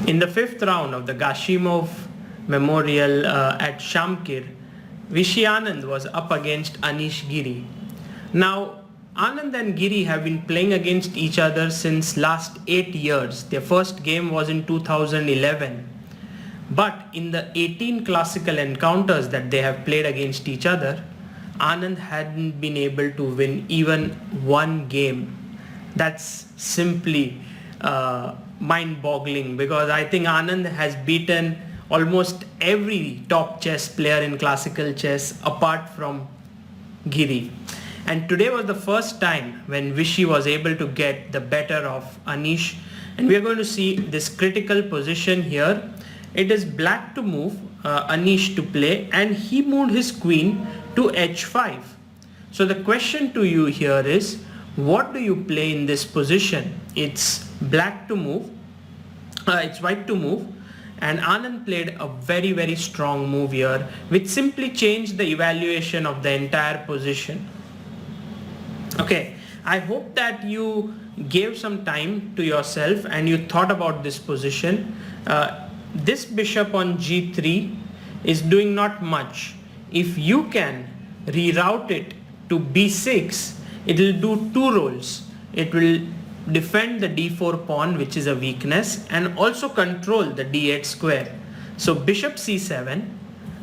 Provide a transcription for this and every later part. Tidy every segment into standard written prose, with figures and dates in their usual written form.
In the fifth round of the Gashimov Memorial at Shamkir, Vishy Anand was up against Anish Giri. Now, Anand and Giri have been playing against each other since last 8 years. Their first game was in 2011. But in the 18 classical encounters that they have played against each other, Anand hadn't been able to win even one game. That's simply mind-boggling, because I think Anand has beaten almost every top chess player in classical chess apart from Giri. And today was the first time when Vishy was able to get the better of Anish. And we are going to see this critical position here. It is black to move, Anish to play, and he moved his queen to h5. So the question to you here is, what do you play in this position? It's black to move, it's white to move, and Anand played a very strong move here, which simply changed the evaluation of the entire position. Okay, I hope that you gave some time to yourself and you thought about this position. This bishop on g3 is doing not much. If you can reroute it to b6, it will do two roles. It will defend the d4 pawn, which is a weakness, and also control the d8 square. So bishop c7,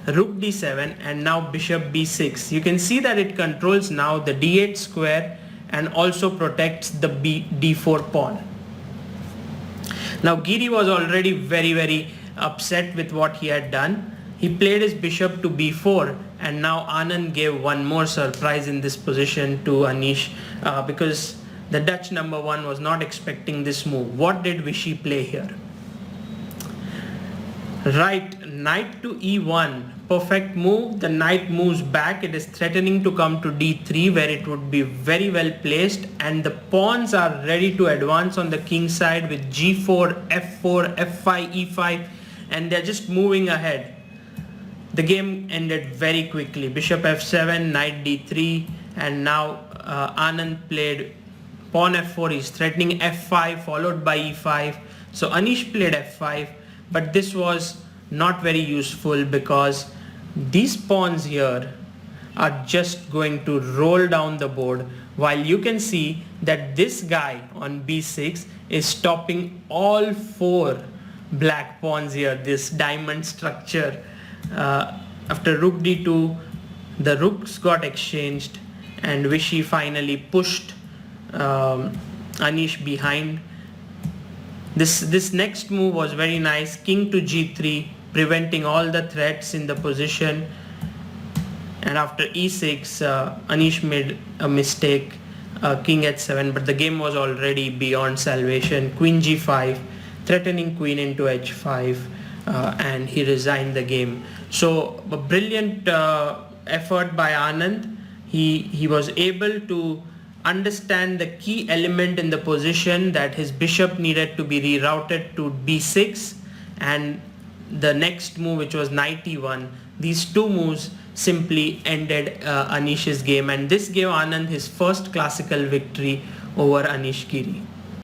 rook d7, and now bishop b6. You can see that it controls now the d8 square and also protects the d4 pawn. Now Giri was already very upset with what he had done. He played his bishop to b4, and now Anand gave one more surprise in this position to Anish, because the Dutch number one was not expecting this move. What did Vishy play here? Right, knight to e1, perfect move. The knight moves back. It is threatening to come to d3, where it would be very well placed, and the pawns are ready to advance on the king side with g4, f4, f5, e5, and they're just moving ahead. The game ended very quickly. Bishop f7, knight d3, and now Anand played pawn f4. He's threatening f5 followed by e5. So Anish played f5, but this was not very useful because these pawns here are just going to roll down the board, while you can see that this guy on b6 is stopping all four black pawns here, this diamond structure. After rook d2, the rooks got exchanged and Vishy finally pushed Anish behind. This next move was very nice. King to g3, preventing all the threats in the position. And after e6, Anish made a mistake, king h7, but the game was already beyond salvation. Queen g5, threatening queen into h5, and he resigned the game. So a brilliant effort by Anand. He was able to understand the key element in the position, that his bishop needed to be rerouted to b6, and the next move, which was knight e1. These two moves simply ended Anish's game, and this gave Anand his first classical victory over Anish Giri.